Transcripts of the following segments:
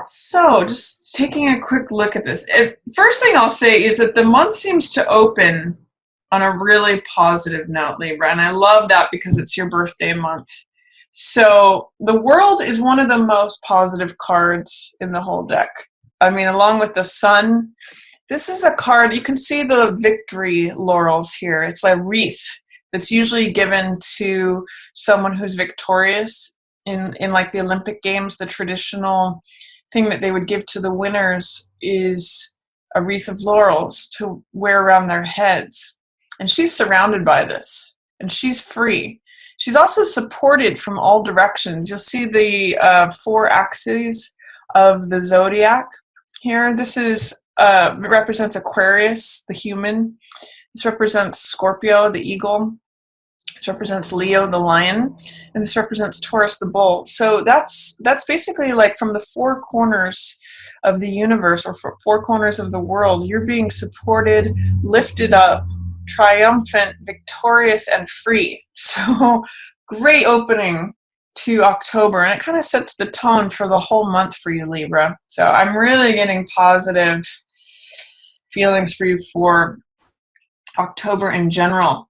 So, just taking a quick look at this. First thing I'll say is that the month seems to open on a really positive note, Libra, and I love that because it's your birthday month. So, the World is one of the most positive cards in the whole deck. I mean, along with the Sun, this is a card, you can see the victory laurels here. It's a wreath that's usually given to someone who's victorious in like the Olympic Games. The traditional thing that they would give to the winners is a wreath of laurels to wear around their heads. And she's surrounded by this, and she's free. She's also supported from all directions. You'll see the 4 axes of the zodiac here. This represents Aquarius, the human. This represents Scorpio, the eagle. This represents Leo, the lion, and this represents Taurus, the bull. So that's basically like from the 4 corners of the universe, or 4 corners of the world, you're being supported, lifted up, triumphant, victorious, and free. So great opening to October, and it kind of sets the tone for the whole month for you, Libra. So I'm really getting positive feelings for you for October in general.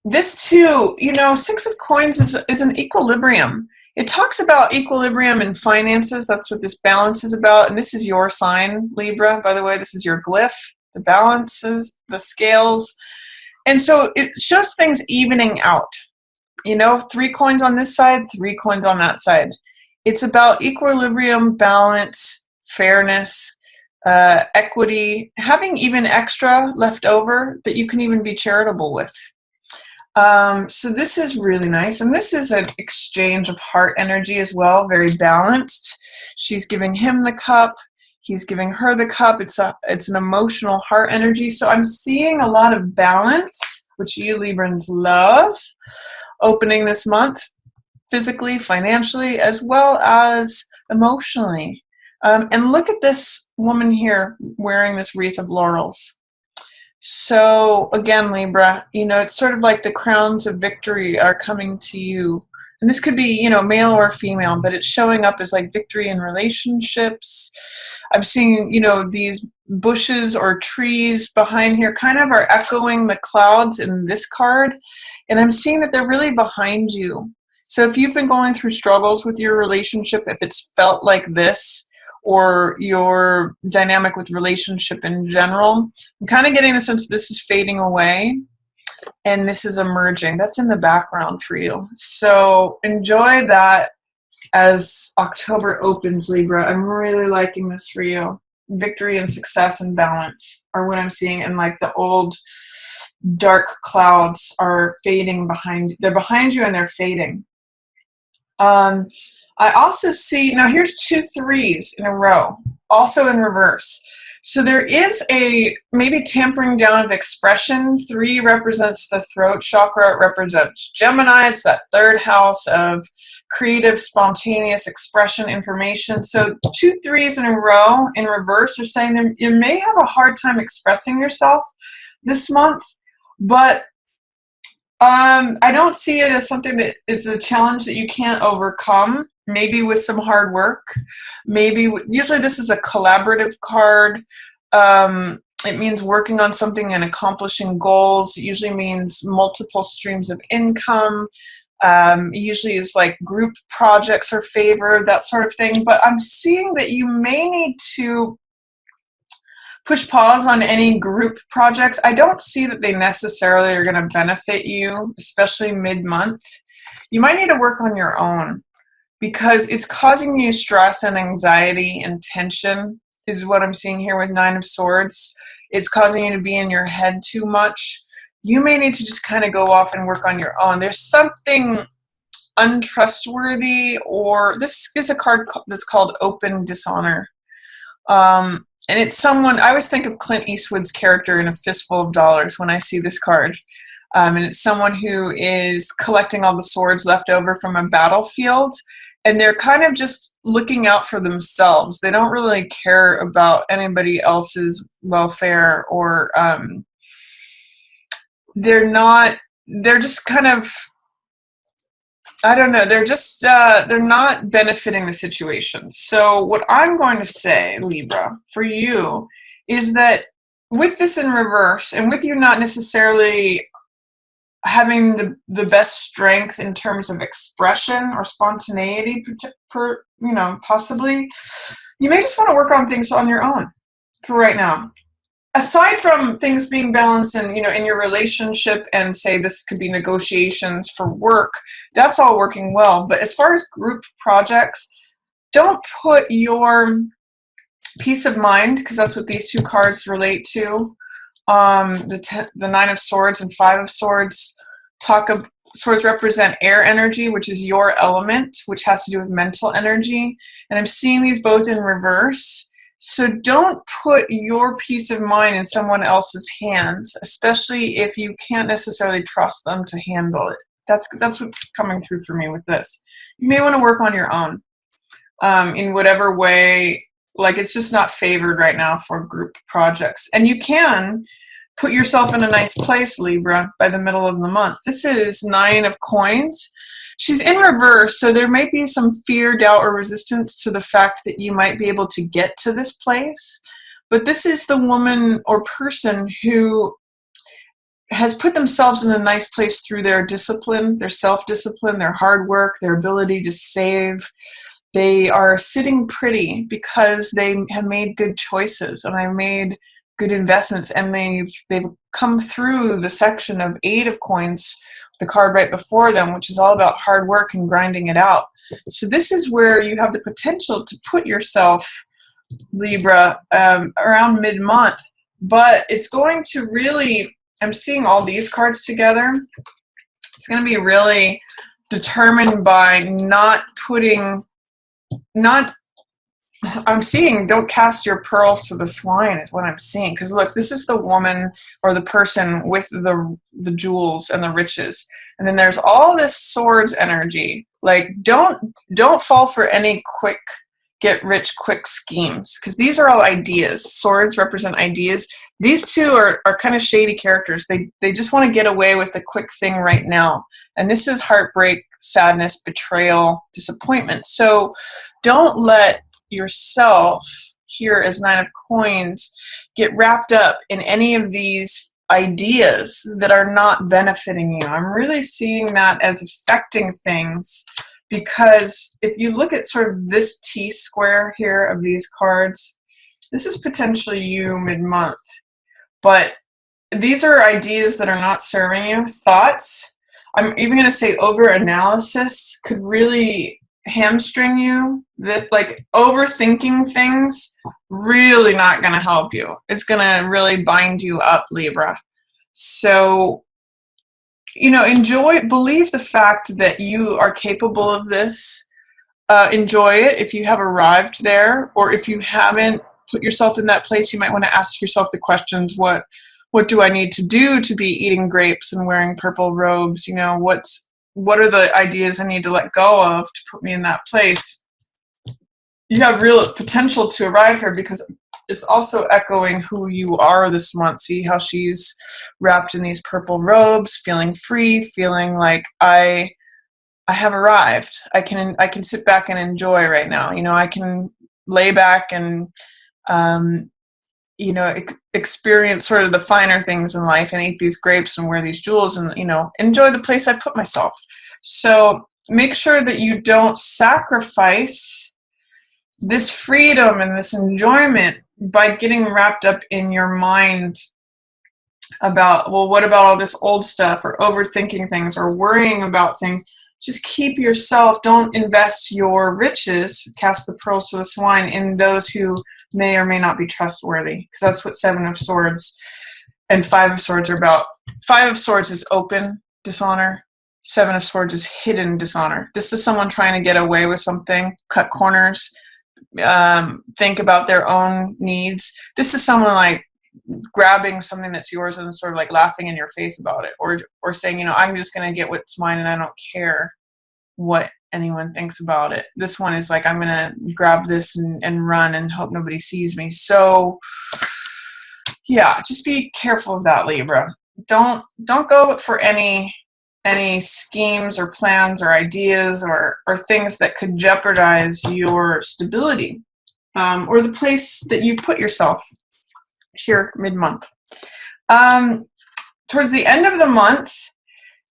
This too, 6 of coins is an equilibrium. It talks about equilibrium in finances. That's what this balance is about. And this is your sign, Libra. By the way, this is your glyph, the balances, the scales. And so it shows things evening out. 3 coins on this side, 3 coins on that side. It's about equilibrium, balance, fairness, equity, having even extra left over that you can even be charitable with. So this is really nice. And this is an exchange of heart energy as well, very balanced. She's giving him the cup. He's giving her the cup. It's an emotional heart energy. So I'm seeing a lot of balance, which you Librans love, opening this month, physically, financially, as well as emotionally. And look at this woman here wearing this wreath of laurels. So again, Libra, it's sort of like the crowns of victory are coming to you. And this could be, male or female, but it's showing up as like victory in relationships. I'm seeing, these bushes or trees behind here kind of are echoing the clouds in this card. And I'm seeing that they're really behind you. So if you've been going through struggles with your relationship, if it's felt like this, or your dynamic with relationship in general, I'm kind of getting the sense that this is fading away and this is emerging. That's in the background for you. So enjoy that as October opens, Libra. I'm really liking this for you. Victory and success and balance are what I'm seeing, and like the old dark clouds are fading behind. They're behind you and they're fading. I also see, now here's 2 3s in a row, also in reverse. So there is a maybe tampering down of expression. 3 represents the throat chakra. It represents Gemini. It's that 3rd house of creative, spontaneous expression, information. So 2 3s in a row in reverse are saying that you may have a hard time expressing yourself this month, but I don't see it as something that is a challenge that you can't overcome. Maybe with some hard work. Usually this is a collaborative card. It means working on something and accomplishing goals. It usually means multiple streams of income. It usually is like group projects are favored, that sort of thing. But I'm seeing that you may need to push pause on any group projects. I don't see that they necessarily are going to benefit you, especially mid-month. You might need to work on your own, because it's causing you stress and anxiety and tension is what I'm seeing here with 9 of Swords. It's causing you to be in your head too much. You may need to just kind of go off and work on your own. There's something untrustworthy, or this is a card that's called Open Dishonor. And it's someone, I always think of Clint Eastwood's character in A Fistful of Dollars when I see this card. And it's someone who is collecting all the swords left over from a battlefield, and they're kind of just looking out for themselves. They don't really care about anybody else's welfare, or they're just kind of, I don't know. They're just they're not benefiting the situation. So what I'm going to say, Libra, for you is that with this in reverse and with you not necessarily having the best strength in terms of expression or spontaneity, possibly, you may just want to work on things on your own for right now. Aside from things being balanced and in your relationship, and say this could be negotiations for work, that's all working well. But as far as group projects, don't put your peace of mind, because that's what these two cards relate to. The Nine of Swords and Five of Swords swords represent air energy, which is your element, which has to do with mental energy, and I'm seeing these both in reverse. So don't put your peace of mind in someone else's hands, especially if you can't necessarily trust them to handle it. That's what's coming through for me with this. You may want to work on your own in whatever way. Like, it's just not favored right now for group projects. And you can put yourself in a nice place, Libra, by the middle of the month. This is Nine of Coins. She's in reverse, so there might be some fear, doubt, or resistance to the fact that you might be able to get to this place. But this is the woman or person who has put themselves in a nice place through their discipline, their self-discipline, their hard work, their ability to save. They are sitting pretty because they have made good choices and I made good investments, and they've come through the section of Eight of Coins, the card right before them, which is all about hard work and grinding it out. So this is where you have the potential to put yourself, Libra, around mid-month, but it's going to really, I'm seeing all these cards together, it's going to be really determined by I'm seeing don't cast your pearls to the swine is what I'm seeing. Because look, this is the woman or the person with the jewels and the riches. And then there's all this swords energy. Like, don't fall for any quick get rich quick schemes, because these are all ideas. Swords represent ideas. These two are kind of shady characters. They just want to get away with the quick thing right now. And this is heartbreak, sadness, betrayal, disappointment. So don't let yourself here as Nine of Coins get wrapped up in any of these ideas that are not benefiting you. I'm really seeing that as affecting things, because if you look at sort of this T-square here of these cards, this is potentially you mid-month, but these are ideas that are not serving you. Thoughts, I'm even going to say over-analysis could really hamstring you. That, like, overthinking things, really not going to help you. It's going to really bind you up, Libra. So, believe the fact that you are capable of this. Enjoy it if you have arrived there, or if you haven't put yourself in that place, you might want to ask yourself the questions, what do I need to do to be eating grapes and wearing purple robes? What are the ideas I need to let go of to put me in that place? You have real potential to arrive here, because it's also echoing who you are this month. See how she's wrapped in these purple robes, feeling free, feeling like I have arrived. I can sit back and enjoy right now. I can lay back and experience sort of the finer things in life and eat these grapes and wear these jewels and enjoy the place I put myself. So make sure that you don't sacrifice this freedom and this enjoyment by getting wrapped up in your mind about, well, what about all this old stuff, or overthinking things, or worrying about things. Just keep yourself, don't invest your riches, cast the pearls to the swine, in those who may or may not be trustworthy, because that's what Seven of Swords and Five of Swords are about. Five of Swords is open dishonor. Seven of Swords is hidden dishonor. This is someone trying to get away with something, cut corners, think about their own needs. This is someone like grabbing something that's yours and sort of like laughing in your face about it, or saying, I'm just going to get what's mine and I don't care what anyone thinks about it. This one is like, I'm going to grab this and run and hope nobody sees me. So yeah, just be careful of that, Libra. Don't go for any any schemes or plans or ideas or things that could jeopardize your stability, or the place that you put yourself here mid-month. Towards the end of the month,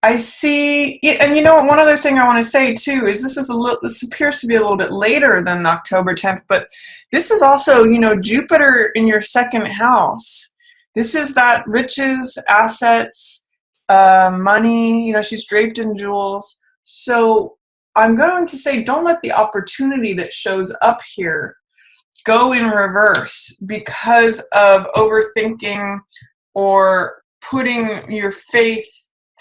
I see, and you know what, one other thing I want to say too is this appears to be a little bit later than October 10th, but this is also, Jupiter in your second house. This is that riches, assets, money, she's draped in jewels. So I'm going to say, don't let the opportunity that shows up here go in reverse because of overthinking or putting your faith,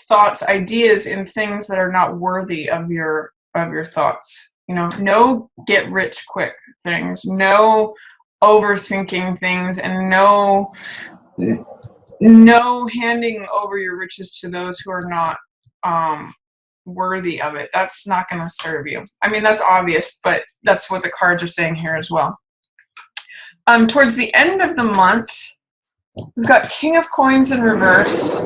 thoughts, ideas in things that are not worthy of your thoughts. No get rich quick things, no overthinking things, and no handing over your riches to those who are not worthy of it. That's not going to serve you. I mean, that's obvious, but that's what the cards are saying here as well. Towards the end of the month, we've got King of Coins in reverse,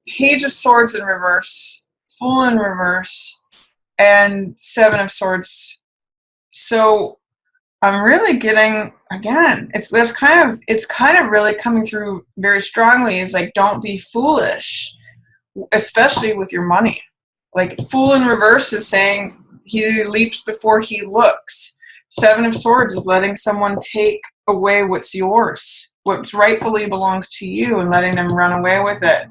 Page of Swords in reverse, Fool in reverse, and Seven of Swords. So I'm really getting, again, it's kind of really coming through very strongly. Is like, don't be foolish, especially with your money. Like, Fool in reverse is saying he leaps before he looks. Seven of Swords is letting someone take away what's yours, what rightfully belongs to you, and letting them run away with it.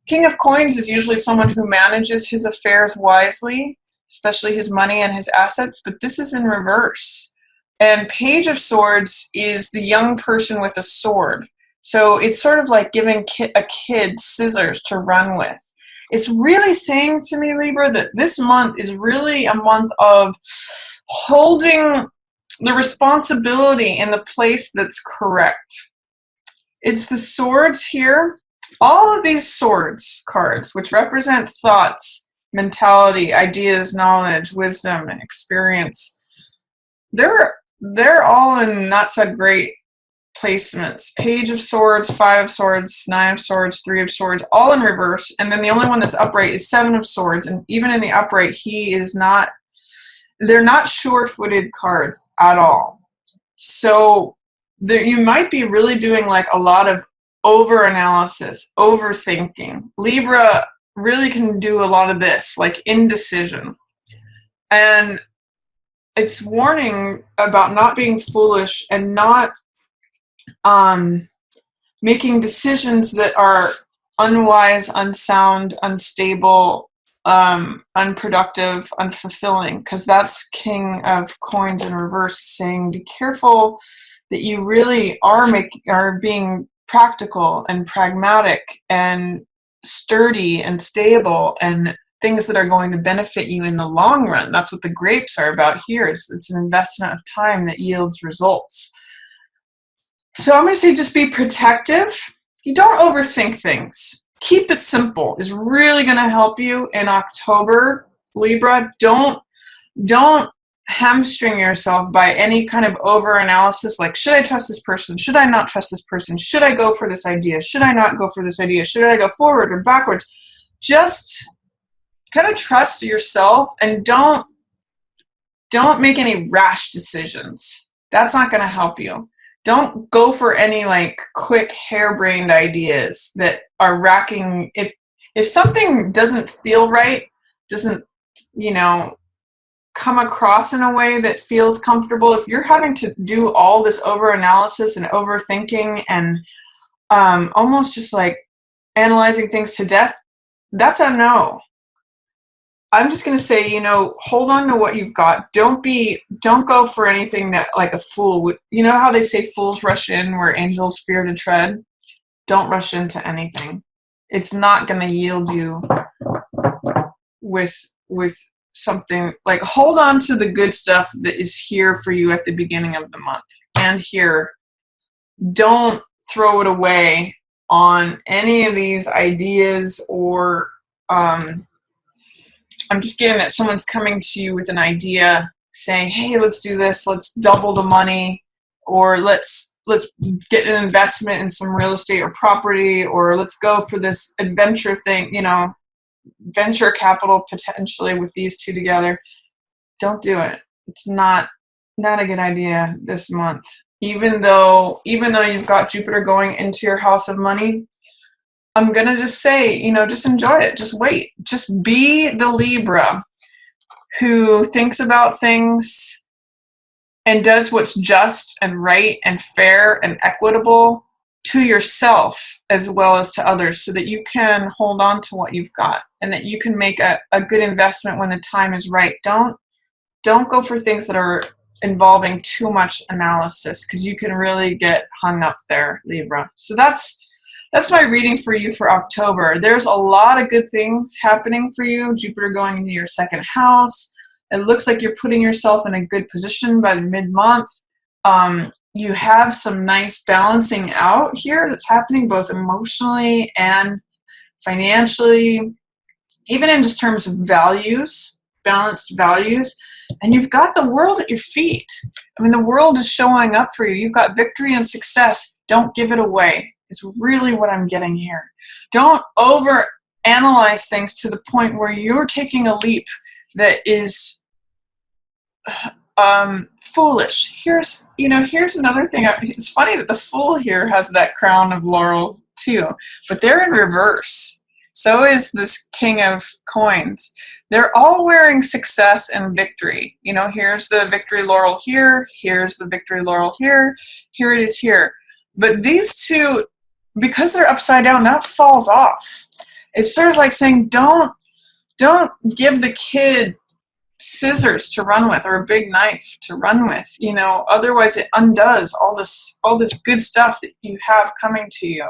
King of Coins is usually someone who manages his affairs wisely, especially his money and his assets, but this is in reverse. And Page of Swords is the young person with a sword. So it's sort of like giving a kid scissors to run with. It's really saying to me, Libra, that this month is really a month of holding the responsibility in the place that's correct. It's the swords here. All of these swords cards, which represent thoughts, mentality, ideas, knowledge, wisdom, and experience, they're all in not so great placements. Page of Swords, Five of Swords, Nine of Swords, Three of Swords, all in reverse. And then the only one that's upright is Seven of Swords. And even in the upright, they're not sure-footed cards at all. So you might be really doing like a lot of over-analysis, overthinking. Libra really can do a lot of this, like indecision. And it's warning about not being foolish and not making decisions that are unwise, unsound, unstable, unproductive, unfulfilling, because that's King of Coins in reverse, saying be careful that you really are being practical and pragmatic and sturdy and stable and things that are going to benefit you in the long run. That's what the grapes are about here. It's an investment of time that yields results. So I'm going to say just be protective. You don't overthink things. Keep it simple is really going to help you in October, Libra. Don't hamstring yourself by any kind of over-analysis, like, should I trust this person? Should I not trust this person? Should I go for this idea? Should I not go for this idea? Should I go forward or backwards? Just kind of trust yourself and don't make any rash decisions. That's not going to help you. Don't go for any like quick harebrained ideas that are racking. If something doesn't feel right, doesn't, come across in a way that feels comfortable, if you're having to do all this over analysis and overthinking and almost just like analyzing things to death, that's a no. I'm just going to say, hold on to what you've got. Don't go for anything that like a fool would. You know how they say fools rush in where angels fear to tread? Don't rush into anything. It's not going to yield you with something. Like, hold on to the good stuff that is here for you at the beginning of the month and here. Don't throw it away on any of these ideas or I'm just getting that someone's coming to you with an idea saying, hey, let's do this, let's double the money, or let's get an investment in some real estate or property, or let's go for this adventure thing. venture capital potentially with these two together. Don't do it. It's not a good idea this month. Even though you've got Jupiter going into your house of money, I'm gonna just say, just enjoy it. Just wait. Just be the Libra who thinks about things and does what's just and right and fair and equitable to yourself as well as to others, so that you can hold on to what you've got and that you can make a good investment when the time is right. Don't go for things that are involving too much analysis, because you can really get hung up there, Libra. So that's my reading for you for October. There's a lot of good things happening for you. Jupiter going into your second house. It looks like you're putting yourself in a good position by the mid-month. You have some nice balancing out here that's happening both emotionally and financially, even in just terms of values, balanced values. And you've got the world at your feet. I mean, the world is showing up for you. You've got victory and success. Don't give it away. Is really what I'm getting here. Don't over-analyze things to the point where you're taking a leap that is foolish. Here's another thing. It's funny that the Fool here has that crown of laurels too, but they're in reverse. So is this King of Coins. They're all wearing success and victory. Here's the victory laurel here. Here's the victory laurel here. Here it is here. But these two, because they're upside down, that falls off. It's sort of like saying, don't give the kid scissors to run with or a big knife to run with. Otherwise it undoes all this good stuff that you have coming to you.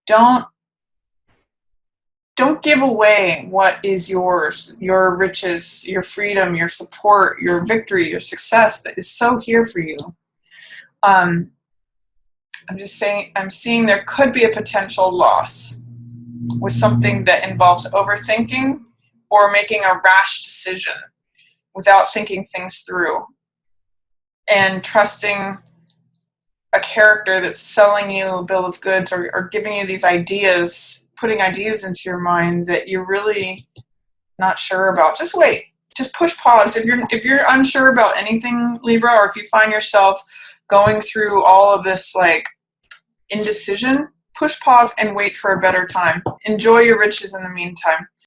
Don't give away what is yours, your riches, your freedom, your support, your victory, your success that is so here for you. I'm just saying, I'm seeing there could be a potential loss with something that involves overthinking or making a rash decision without thinking things through and trusting a character that's selling you a bill of goods or giving you these ideas, putting ideas into your mind that you're really not sure about. Just wait. Just push pause. If you're unsure about anything, Libra, or if you find yourself going through all of this indecision, push pause and wait for a better time. Enjoy your riches in the meantime.